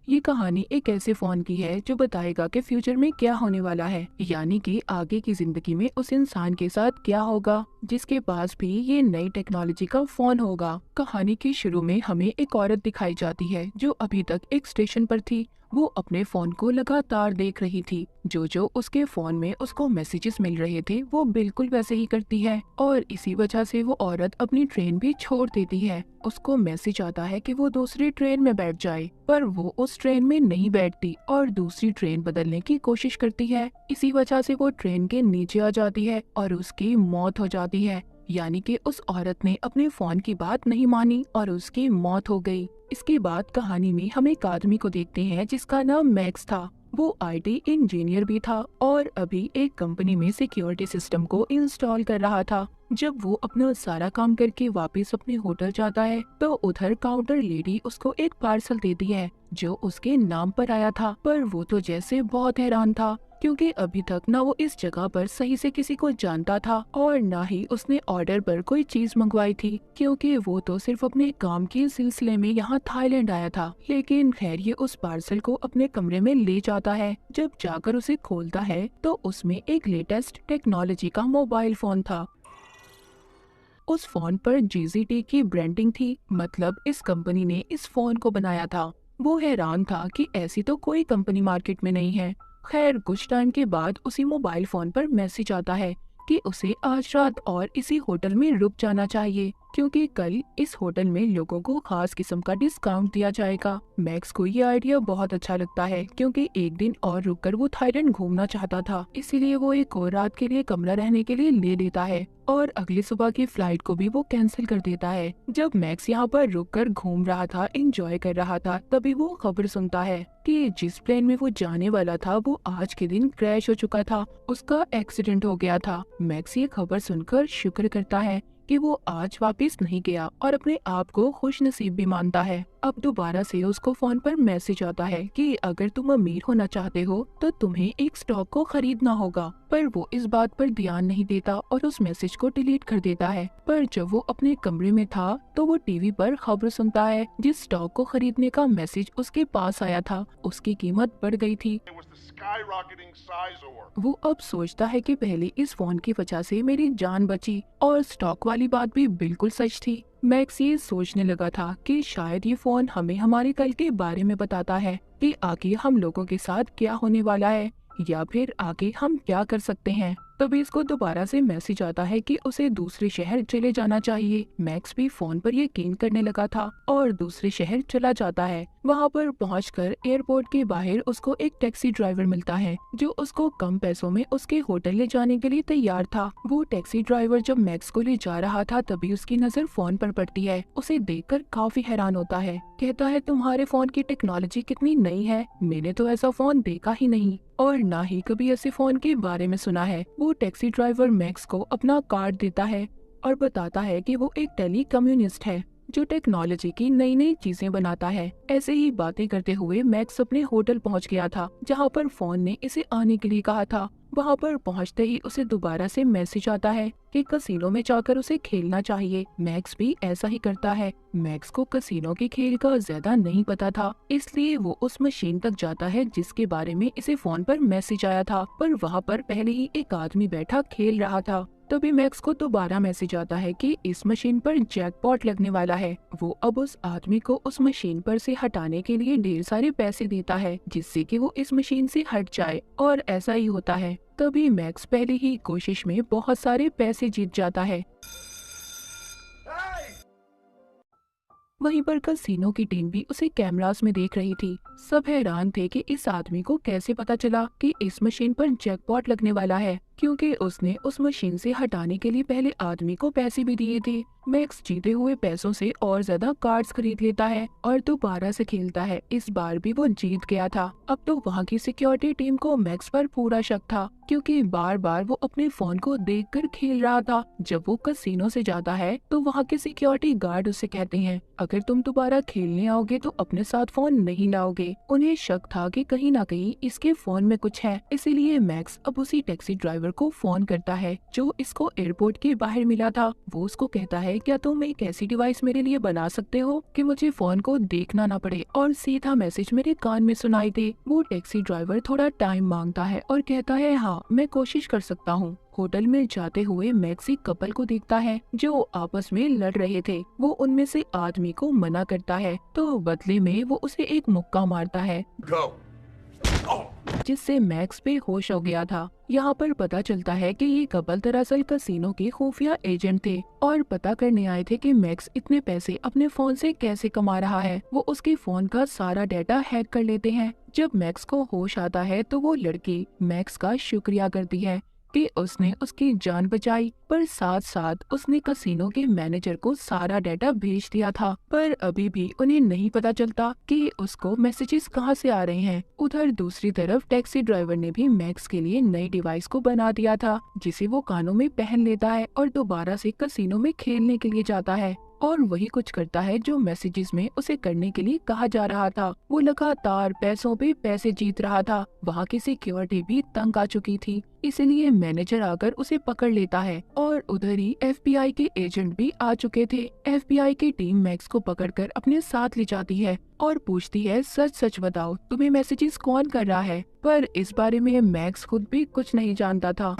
ये कहानी एक ऐसे फोन की है जो बताएगा कि फ्यूचर में क्या होने वाला है, यानी कि आगे की जिंदगी में उस इंसान के साथ क्या होगा जिसके पास भी ये नई टेक्नोलॉजी का फोन होगा। कहानी के शुरू में हमें एक औरत दिखाई जाती है जो अभी तक एक स्टेशन पर थी। वो अपने फोन को लगातार देख रही थी। जो जो उसके फोन में उसको मैसेजेस मिल रहे थे वो बिल्कुल वैसे ही करती है, और इसी वजह से वो औरत अपनी ट्रेन भी छोड़ देती है। उसको मैसेज आता है कि वो दूसरी ट्रेन में बैठ जाए, पर वो उस ट्रेन में नहीं बैठती और दूसरी ट्रेन बदलने की कोशिश करती है। इसी वजह से वो ट्रेन के नीचे आ जाती है और उसकी मौत हो जाती है। यानी कि उस औरत ने अपने फोन की बात नहीं मानी और उसकी मौत हो गई। इसके बाद कहानी में हम एक आदमी को देखते हैं जिसका नाम मैक्स था। वो आईटी इंजीनियर भी था और अभी एक कंपनी में सिक्योरिटी सिस्टम को इंस्टॉल कर रहा था। जब वो अपना सारा काम करके वापस अपने होटल जाता है तो उधर काउंटर लेडी उसको एक पार्सल देती है जो उसके नाम पर आया था। पर वो तो जैसे बहुत हैरान था, क्योंकि अभी तक ना वो इस जगह पर सही से किसी को जानता था और ना ही उसने ऑर्डर पर कोई चीज मंगवाई थी, क्योंकि वो तो सिर्फ अपने काम के सिलसिले में यहाँ थाईलैंड आया था। लेकिन खैर ये उस पार्सल को अपने कमरे में ले जाता है। जब जाकर उसे खोलता है तो उसमें एक लेटेस्ट टेक्नोलॉजी का मोबाइल फोन था। उस फोन पर जीजीटी की ब्रांडिंग थी, मतलब इस कंपनी ने इस फोन को बनाया था। वो हैरान था कि ऐसी तो कोई कंपनी मार्केट में नहीं है। खैर कुछ टाइम के बाद उसी मोबाइल फोन पर मैसेज आता है कि उसे आज रात और इसी होटल में रुक जाना चाहिए, क्योंकि कल इस होटल में लोगों को खास किस्म का डिस्काउंट दिया जाएगा। मैक्स को ये आइडिया बहुत अच्छा लगता है, क्योंकि एक दिन और रुककर वो थाईलैंड घूमना चाहता था। इसीलिए वो एक और रात के लिए कमरा रहने के लिए ले लेता है और अगली सुबह की फ्लाइट को भी वो कैंसिल कर देता है। जब मैक्स यहाँ पर रुककर घूम रहा था, एंजॉय कर रहा था, तभी वो खबर सुनता है कि जिस प्लेन में वो जाने वाला था वो आज के दिन क्रैश हो चुका था। उसका एक्सीडेंट हो गया था। मैक्स ये खबर सुनकर शुक्र करता है कि वो आज वापस नहीं गया और अपने आप को खुश नसीब भी मानता है। अब दोबारा से उसको फोन पर मैसेज आता है कि अगर तुम अमीर होना चाहते हो तो तुम्हें एक स्टॉक को खरीदना होगा, पर वो इस बात पर ध्यान नहीं देता और उस मैसेज को डिलीट कर देता है। पर जब वो अपने कमरे में था तो वो टीवी पर खबर सुनता है जिस स्टॉक को खरीदने का मैसेज उसके पास आया था उसकी कीमत बढ़ गई थी। वो अब सोचता है कि पहले इस फोन की वजह से मेरी जान बची, और स्टॉक वाली बात भी बिल्कुल सच थी। मैक्स ये सोचने लगा था कि शायद ये फोन हमें हमारे कल के बारे में बताता है कि आगे हम लोगों के साथ क्या होने वाला है, या फिर आगे हम क्या कर सकते हैं। तभी इसको दोबारा से मैसेज आता है कि उसे दूसरे शहर चले जाना चाहिए। मैक्स भी फोन पर यकीन करने लगा था और दूसरे शहर चला जाता है। वहाँ पर पहुंचकर एयरपोर्ट के बाहर उसको एक टैक्सी ड्राइवर मिलता है जो उसको कम पैसों में उसके होटल ले जाने के लिए तैयार था। वो टैक्सी ड्राइवर जब मैक्स को ले जा रहा था तभी उसकी नजर फोन पर पड़ती है। उसे देखकर काफी हैरान होता है। कहता है, तुम्हारे फोन की टेक्नोलॉजी कितनी नई है, मैंने तो ऐसा फोन देखा ही नहीं और ना ही कभी ऐसे फोन के बारे में सुना है। वो टैक्सी ड्राइवर मैक्स को अपना कार्ड देता है और बताता है कि वो एक टेली कम्युनिस्ट है जो टेक्नोलॉजी की नई नई चीजें बनाता है। ऐसे ही बातें करते हुए मैक्स अपने होटल पहुंच गया था जहां पर फोन ने इसे आने के लिए कहा था। वहां पर पहुंचते ही उसे दोबारा से मैसेज आता है कि कसिनो में जाकर उसे खेलना चाहिए। मैक्स भी ऐसा ही करता है। मैक्स को कसिनो के खेल का ज्यादा नहीं पता था, इसलिए वो उस मशीन तक जाता है जिसके बारे में इसे फोन पर मैसेज आया था, पर वहाँ पर पहले ही एक आदमी बैठा खेल रहा था। तभी मैक्स को दोबारा मैसेज आता है कि इस मशीन पर जैकपॉट लगने वाला है। वो अब उस आदमी को उस मशीन पर से हटाने के लिए ढेर सारे पैसे देता है जिससे कि वो इस मशीन से हट जाए, और ऐसा ही होता है। तभी मैक्स पहले ही कोशिश में बहुत सारे पैसे जीत जाता है। वहीं पर कसिनो की टीम भी उसे कैमरास में देख रही थी। सब हैरान थे कि इस आदमी को कैसे पता चला कि इस मशीन पर जैकपॉट लगने वाला है, क्योंकि उसने उस मशीन से हटाने के लिए पहले आदमी को पैसे भी दिए थे। मैक्स जीते हुए पैसों से और ज्यादा कार्ड्स खरीद लेता है और दोबारा से खेलता है। इस बार भी वो जीत गया था। अब तो वहाँ की सिक्योरिटी टीम को मैक्स पर पूरा शक था क्योंकि बार बार वो अपने फोन को देखकर खेल रहा था। जब वो कसिनो से जाता है तो वहाँ के सिक्योरिटी गार्ड उसे कहते हैं, अगर तुम दोबारा खेलने आओगे तो अपने साथ फोन नहीं लाओगे। उन्हें शक था कि कहीं ना कहीं इसके फोन में कुछ है, इसीलिए मैक्स अब उसी टैक्सी ड्राइवर को फोन करता है जो इसको एयरपोर्ट के बाहर मिला था। वो उसको कहता है, क्या तुम एक ऐसी डिवाइस मेरे लिए बना सकते हो कि मुझे फोन को देखना ना पड़े और सीधा मैसेज मेरे कान में सुनाई दे। वो टैक्सी ड्राइवर थोड़ा टाइम मांगता है और कहता है, हाँ मैं कोशिश कर सकता हूँ। होटल में जाते हुए मैक्स एक कपल को देखता है जो आपस में लड़ रहे थे। वो उनमें से आदमी को मना करता है तो बदले में वो उसे एक मुक्का मारता है जिससे मैक्स बेहोश हो गया था। यहाँ पर पता चलता है कि ये कपल दरअसल कसिनो के खुफिया एजेंट थे और पता करने आए थे कि मैक्स इतने पैसे अपने फोन से कैसे कमा रहा है। वो उसके फोन का सारा डाटा हैक कर लेते हैं। जब मैक्स को होश आता है तो वो लड़की मैक्स का शुक्रिया करती है कि उसने उसकी जान बचाई, पर साथ साथ उसने कसिनो के मैनेजर को सारा डाटा भेज दिया था। पर अभी भी उन्हें नहीं पता चलता कि उसको मैसेजेस कहां से आ रहे हैं। उधर दूसरी तरफ टैक्सी ड्राइवर ने भी मैक्स के लिए नई डिवाइस को बना दिया था जिसे वो कानों में पहन लेता है और दोबारा से कसिनो में खेलने के लिए जाता है और वही कुछ करता है जो मैसेजेस में उसे करने के लिए कहा जा रहा था। वो लगातार पैसों पे पैसे जीत रहा था। वहाँ की सिक्योरिटी भी तंग आ चुकी थी, इसलिए मैनेजर आकर उसे पकड़ लेता है और उधर ही FBI के एजेंट भी आ चुके थे। FBI की टीम मैक्स को पकड़कर अपने साथ ले जाती है और पूछती है, सच सच बताओ तुम्हें मैसेजेस कौन कर रहा है। पर इस बारे में मैक्स खुद भी कुछ नहीं जानता था।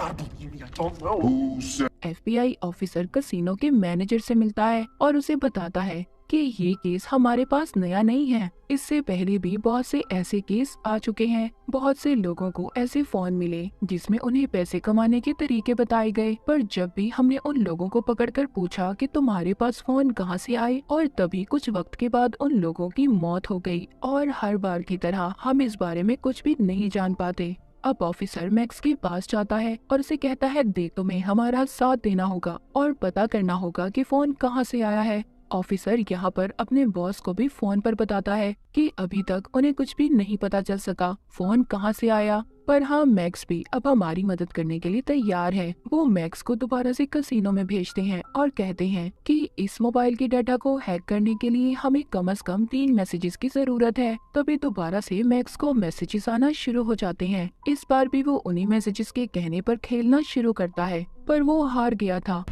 FBI ऑफिसर कसिनो के मैनेजर से मिलता है और उसे बताता है कि ये केस हमारे पास नया नहीं है। इससे पहले भी बहुत से ऐसे केस आ चुके हैं। बहुत से लोगों को ऐसे फोन मिले जिसमें उन्हें पैसे कमाने के तरीके बताए गए, पर जब भी हमने उन लोगों को पकड़कर पूछा कि तुम्हारे पास फोन कहां से आए, और तभी कुछ वक्त के बाद उन लोगों की मौत हो गई। और हर बार की तरह हम इस बारे में कुछ भी नहीं जान पाते। अब ऑफिसर मैक्स के पास जाता है और उसे कहता है, देख तुम्हें हमारा साथ देना होगा और पता करना होगा कि फोन कहां से आया है। ऑफिसर यहाँ पर अपने बॉस को भी फोन पर बताता है कि अभी तक उन्हें कुछ भी नहीं पता चल सका फोन कहां से आया, पर हाँ मैक्स भी अब हमारी मदद करने के लिए तैयार है। वो मैक्स को दोबारा से कसिनो में भेजते हैं और कहते हैं कि इस मोबाइल के डाटा को हैक करने के लिए हमें कम से कम 3 मैसेजेस की जरूरत है। तभी दोबारा से मैक्स को मैसेजेस आना शुरू हो जाते हैं। इस बार भी वो उन्हीं मैसेजेस के कहने पर खेलना शुरू करता है, पर वो हार गया था।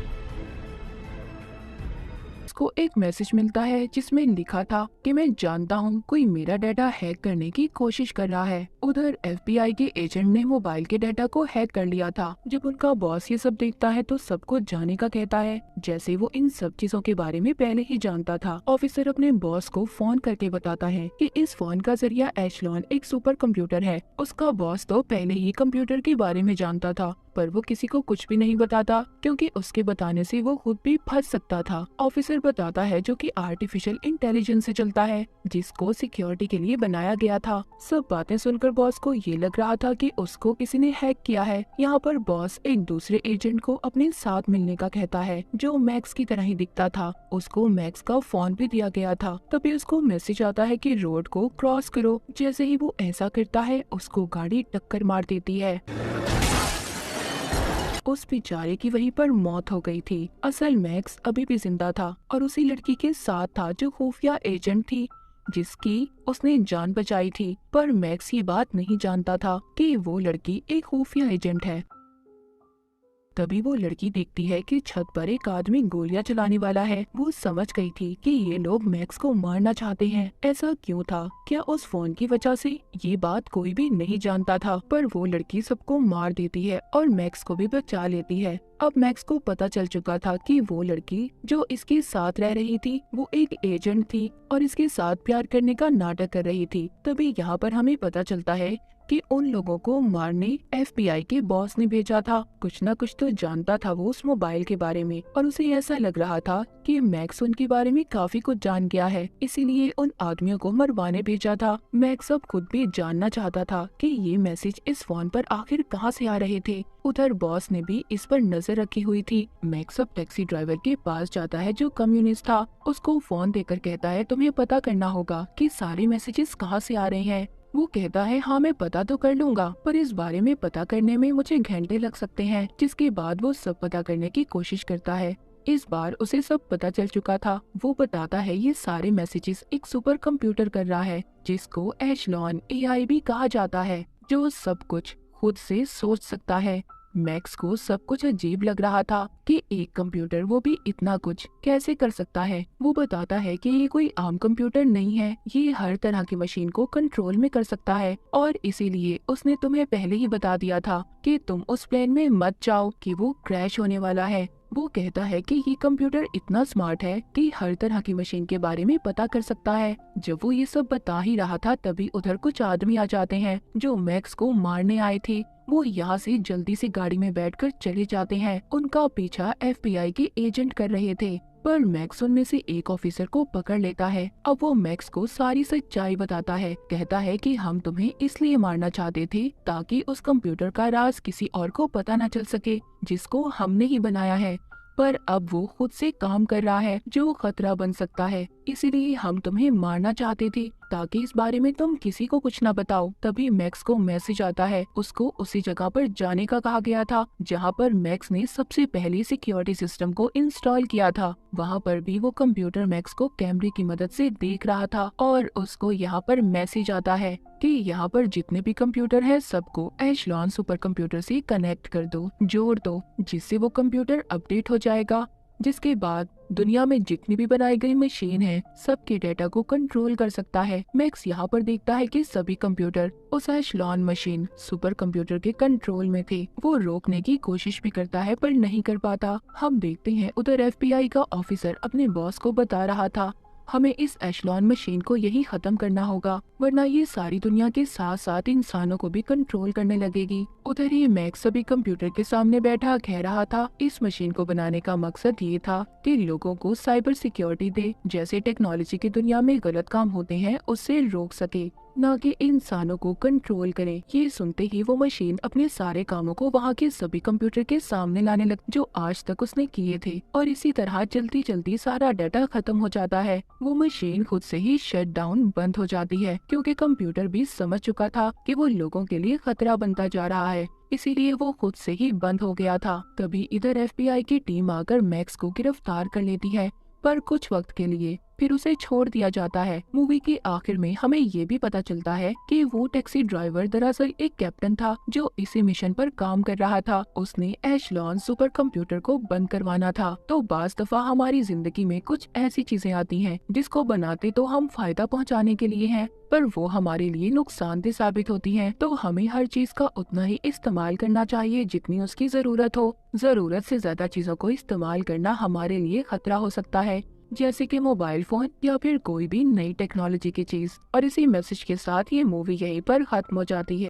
को एक मैसेज मिलता है जिसमें लिखा था कि मैं जानता हूँ कोई मेरा डाटा हैक करने की कोशिश कर रहा है। उधर FBI के एजेंट ने मोबाइल के डाटा को हैक कर लिया था। जब उनका बॉस ये सब देखता है तो सबको जाने का कहता है, जैसे वो इन सब चीजों के बारे में पहले ही जानता था। ऑफिसर अपने बॉस को फोन करके बताता है कि इस फोन का जरिया एशलॉन एक सुपर कंप्यूटर है। उसका बॉस तो पहले ही कंप्यूटर के बारे में जानता था, पर वो किसी को कुछ भी नहीं बताता क्योंकि उसके बताने से वो खुद भी फंस सकता था। ऑफिसर बताता है जो कि आर्टिफिशियल इंटेलिजेंस से चलता है, जिसको सिक्योरिटी के लिए बनाया गया था। सब बातें सुनकर बॉस को ये लग रहा था कि उसको किसी ने हैक किया है। यहाँ पर बॉस एक दूसरे एजेंट को अपने साथ मिलने का कहता है जो मैक्स की तरह ही दिखता था। उसको मैक्स का फोन भी दिया गया था। तभी उसको मैसेज आता है कि रोड को क्रॉस करो। जैसे ही वो ऐसा करता है उसको गाड़ी टक्कर मार देती है। उस बेचारे की वहीं पर मौत हो गई थी। असल मैक्स अभी भी जिंदा था और उसी लड़की के साथ था जो खुफिया एजेंट थी जिसकी उसने जान बचाई थी। पर मैक्स ये बात नहीं जानता था कि वो लड़की एक खुफिया एजेंट है। तभी वो लड़की देखती है कि छत पर एक आदमी गोलियां चलाने वाला है। वो समझ गई थी कि ये लोग मैक्स को मारना चाहते हैं। ऐसा क्यों था? क्या उस फोन की वजह से? ये बात कोई भी नहीं जानता था, पर वो लड़की सबको मार देती है और मैक्स को भी बचा लेती है। अब मैक्स को पता चल चुका था कि वो लड़की जो इसके साथ रह रही थी वो एक एजेंट थी और इसके साथ प्यार करने का नाटक कर रही थी। तभी यहाँ पर हमें पता चलता है कि उन लोगों को मारने FBI के बॉस ने भेजा था। कुछ न कुछ तो जानता था वो उस मोबाइल के बारे में और उसे ऐसा लग रहा था कि मैक्स उनके बारे में काफी कुछ जान गया है, इसीलिए उन आदमियों को मरवाने भेजा था। मैक्स अब खुद भी जानना चाहता था कि ये मैसेज इस फोन पर आखिर कहां से आ रहे थे। उधर बॉस ने भी इस पर नजर रखी हुई थी। मैक्स अब टैक्सी ड्राइवर के पास जाता है जो कम्युनिस्ट था। उसको फोन देकर कहता है तुम्हें पता करना होगा कि सारे मैसेजेस कहां से आ रहे हैं। वो कहता है हाँ मैं पता तो कर लूंगा, पर इस बारे में पता करने में मुझे घंटे लग सकते हैं। जिसके बाद वो सब पता करने की कोशिश करता है। इस बार उसे सब पता चल चुका था। वो बताता है ये सारे मैसेजेस एक सुपर कंप्यूटर कर रहा है, जिसको एशलॉन एआई भी कहा जाता है, जो सब कुछ खुद से सोच सकता है। मैक्स को सब कुछ अजीब लग रहा था कि एक कंप्यूटर वो भी इतना कुछ कैसे कर सकता है। वो बताता है कि ये कोई आम कंप्यूटर नहीं है, ये हर तरह की मशीन को कंट्रोल में कर सकता है, और इसीलिए उसने तुम्हें पहले ही बता दिया था कि तुम उस प्लेन में मत जाओ कि वो क्रैश होने वाला है। वो कहता है कि ये कंप्यूटर इतना स्मार्ट है कि हर तरह की मशीन के बारे में पता कर सकता है। जब वो ये सब बता ही रहा था तभी उधर कुछ आदमी आ जाते हैं जो मैक्स को मारने आए थे। वो यहाँ से जल्दी से गाड़ी में बैठकर चले जाते हैं। उनका पीछा एफबीआई के एजेंट कर रहे थे, पर मैक्स उनमें से एक ऑफिसर को पकड़ लेता है। अब वो मैक्स को सारी सच्चाई बताता है। कहता है कि हम तुम्हें इसलिए मारना चाहते थे ताकि उस कंप्यूटर का राज किसी और को पता न चल सके, जिसको हमने ही बनाया है। पर अब वो खुद से काम कर रहा है जो खतरा बन सकता है, इसीलिए हम तुम्हें मारना चाहते थे ताकि इस बारे में तुम किसी को कुछ ना बताओ। तभी मैक्स को मैसेज आता है। उसको उसी जगह पर जाने का कहा गया था जहाँ पर मैक्स ने सबसे पहले सिक्योरिटी सिस्टम को इंस्टॉल किया था। वहाँ पर भी वो कंप्यूटर मैक्स को कैमरे की मदद से देख रहा था, और उसको यहाँ पर मैसेज आता है कि यहाँ पर जितने भी कंप्यूटर है सबको एशलॉन सुपर कंप्यूटर से कनेक्ट कर दो, जोड़ दो, जिससे वो कंप्यूटर अपडेट हो जाएगा। जिसके बाद दुनिया में जितनी भी बनाई गई मशीन है सबके डेटा को कंट्रोल कर सकता है। मैक्स यहाँ पर देखता है कि सभी कंप्यूटर उस एशलॉन मशीन सुपर कंप्यूटर के कंट्रोल में थे। वो रोकने की कोशिश भी करता है पर नहीं कर पाता। हम देखते हैं उधर एफबीआई का ऑफिसर अपने बॉस को बता रहा था हमें इस एशलॉन मशीन को यही खत्म करना होगा, वरना ये सारी दुनिया के साथ साथ इंसानों को भी कंट्रोल करने लगेगी। उधर ही मैक्स सभी कंप्यूटर के सामने बैठा कह रहा था इस मशीन को बनाने का मकसद ये था कि लोगों को साइबर सिक्योरिटी दे, जैसे टेक्नोलॉजी की दुनिया में गलत काम होते हैं उससे रोक सके, न कि इंसानों को कंट्रोल करे। ये सुनते ही वो मशीन अपने सारे कामों को वहाँ के सभी कंप्यूटर के सामने लाने लग जो आज तक उसने किए थे, और इसी तरह जल्दी जल्दी सारा डाटा खत्म हो जाता है। वो मशीन खुद से ही शट डाउन बंद हो जाती है क्योंकि कंप्यूटर भी समझ चुका था कि वो लोगों के लिए खतरा बनता जा रहा है, इसीलिए वो खुद से ही बंद हो गया था। तभी इधर एफबीआई की टीम आकर मैक्स को गिरफ्तार कर लेती है, पर कुछ वक्त के लिए फिर उसे छोड़ दिया जाता है। मूवी के आखिर में हमें ये भी पता चलता है कि वो टैक्सी ड्राइवर दरअसल एक कैप्टन था जो इसी मिशन पर काम कर रहा था। उसने एशलॉन सुपर कंप्यूटर को बंद करवाना था। तो बाज दफा हमारी जिंदगी में कुछ ऐसी चीजें आती हैं जिसको बनाते तो हम फायदा पहुंचाने के लिए हैं, पर वो हमारे लिए नुकसानदेह साबित होती हैं। तो हमें हर चीज का उतना ही इस्तेमाल करना चाहिए जितनी उसकी जरूरत हो। जरूरत से ज्यादा चीजों को इस्तेमाल करना हमारे लिए खतरा हो सकता है, जैसे कि मोबाइल फोन या फिर कोई भी नई टेक्नोलॉजी की चीज। और इसी मैसेज के साथ ये मूवी यहीं पर खत्म हो जाती है।